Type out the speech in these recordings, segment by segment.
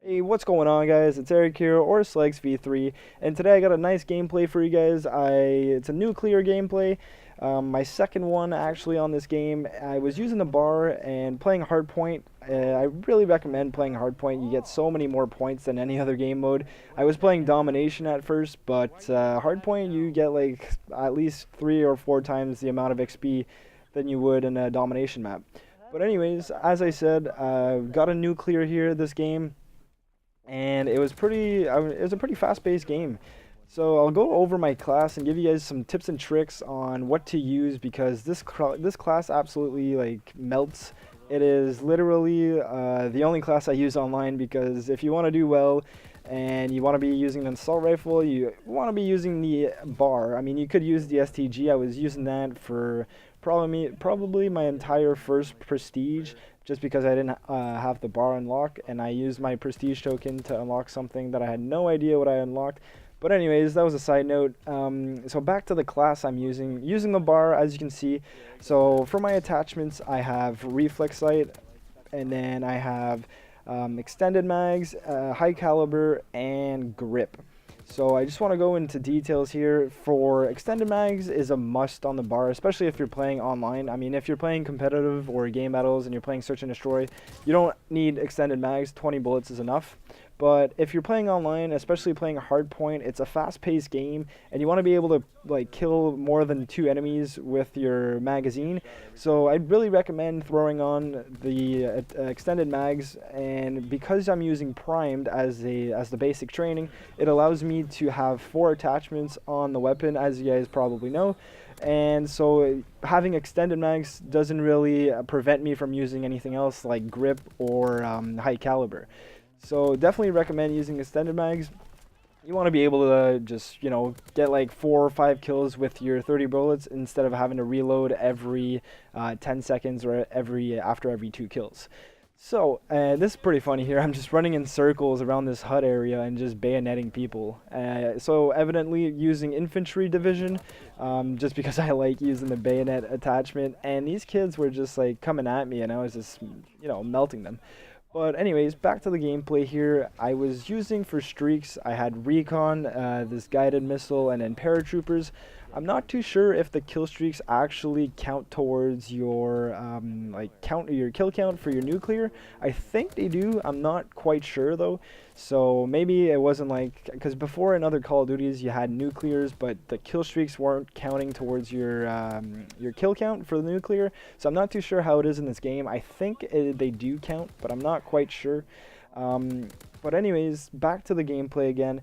Hey, what's going on, guys? It's Eric here, or Slegs V3, and today I got a nice gameplay for you guys. It's a nuclear gameplay, my second one actually on this game. I was using the bar and playing hardpoint. I really recommend playing hardpoint. You get so many more points than any other game mode. I was playing domination at first, but hardpoint you get like at least 3 or 4 times the amount of XP than you would in a domination map. But anyways, as I said, got a nuclear here this game, and it was a pretty fast-paced game. So I'll go over my class and give you guys some tips and tricks on what to use, because this class absolutely like melts. It is literally the only class I use online, because if you want to do well and you want to be using an assault rifle, you want to be using the bar. I mean, you could use the STG. I was using that for probably my entire first prestige, just because I didn't have the bar unlock, and I used my prestige token to unlock something that I had no idea what I unlocked. But anyways, that was a side note. So back to the class I'm using the bar, as you can see. So for my attachments, I have reflex sight, and then I have extended mags, high caliber, and grip. So I just want to go into details here. For extended mags is a must on the bar, especially if you're playing online. I mean, if you're playing competitive or game battles and you're playing search and destroy, you don't need extended mags. 20 bullets is enough. But if you're playing online, especially playing a hardpoint, it's a fast-paced game, and you want to be able to like kill more than 2 enemies with your magazine. So I'd really recommend throwing on the extended mags, and because I'm using primed as the basic training, it allows me to have 4 attachments on the weapon, as you guys probably know. And so having extended mags doesn't really prevent me from using anything else like grip or high caliber. So definitely recommend using extended mags. You want to be able to just, get like 4 or 5 kills with your 30 bullets, instead of having to reload every 10 seconds or after every 2 kills. So this is pretty funny here. I'm just running in circles around this hut area and just bayoneting people. So evidently using infantry division, just because I like using the bayonet attachment. And these kids were just like coming at me, and I was just, melting them. But anyways, back to the gameplay here. I was using for streaks, I had recon, this guided missile, and then paratroopers. I'm not too sure if the kill streaks actually count towards your your kill count for your nuclear. I think they do. I'm not quite sure though. So maybe it wasn't like, because before in other Call of Duties you had nuclears, but the kill streaks weren't counting towards your kill count for the nuclear. So I'm not too sure how it is in this game. I think they do count, but I'm not quite sure. But anyways, back to the gameplay again.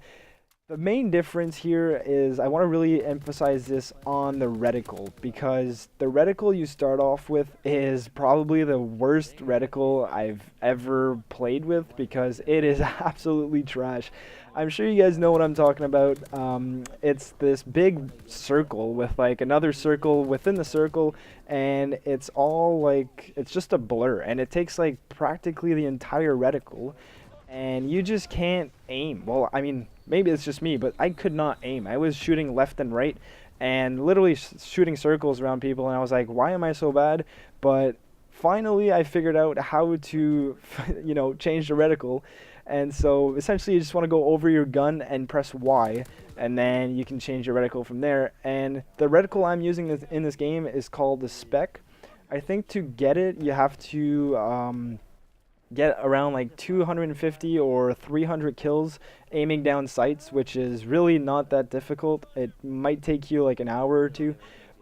The main difference here is I want to really emphasize this on the reticle, because the reticle you start off with is probably the worst reticle I've ever played with, because it is absolutely trash. I'm sure you guys know what I'm talking about. It's this big circle with like another circle within the circle, and it's all like, it's just a blur, and it takes like practically the entire reticle, and you just can't aim. Well, I mean, maybe it's just me, but I could not aim. I was shooting left and right and literally shooting circles around people, and I was like, why am I so bad? But finally I figured out how to change the reticle. And so essentially you just want to go over your gun and press Y, and then you can change your reticle from there. And the reticle I'm using in this game is called the SPEC. I think to get it you have to get around like 250 or 300 kills aiming down sights, which is really not that difficult. It might take you like an hour or two,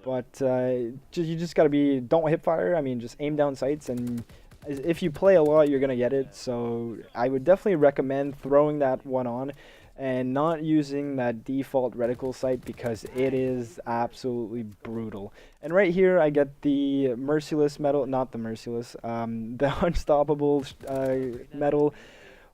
but you just gotta don't hip fire. I mean, just aim down sights, and if you play a lot, you're gonna get it. So I would definitely recommend throwing that one on and not using that default reticle sight, because it is absolutely brutal. And right here I get the merciless medal, not the merciless, the unstoppable medal,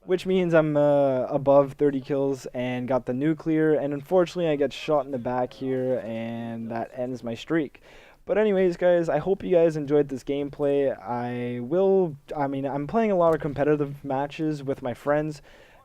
which means I'm above 30 kills and got the nuclear. And unfortunately I get shot in the back here, and that ends my streak. But anyways, guys, I hope you guys enjoyed this gameplay. I'm playing a lot of competitive matches with my friends,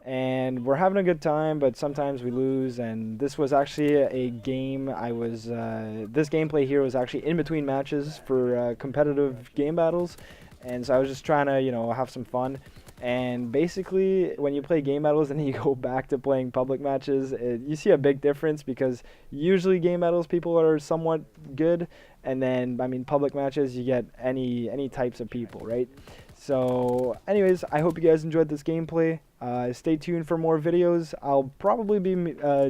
and we're having a good time, but sometimes we lose. And this was actually a game this gameplay here was actually in between matches for competitive game battles, and so I was just trying to have some fun. And basically, when you play game battles and then you go back to playing public matches, you see a big difference, because usually game battles people are somewhat good, and then I mean public matches you get any types of people, right? So anyways, I hope you guys enjoyed this gameplay. Stay tuned for more videos. I'll probably be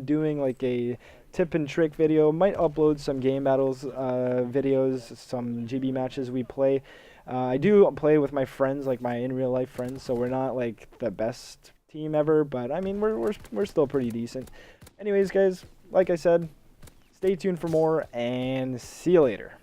doing like a tip and trick video. Might upload some game battles videos, some GB matches we play. I do play with my friends, like my in real life friends, so we're not like the best team ever, but I mean we're still pretty decent. Anyways, guys, like I said, stay tuned for more, and see you later.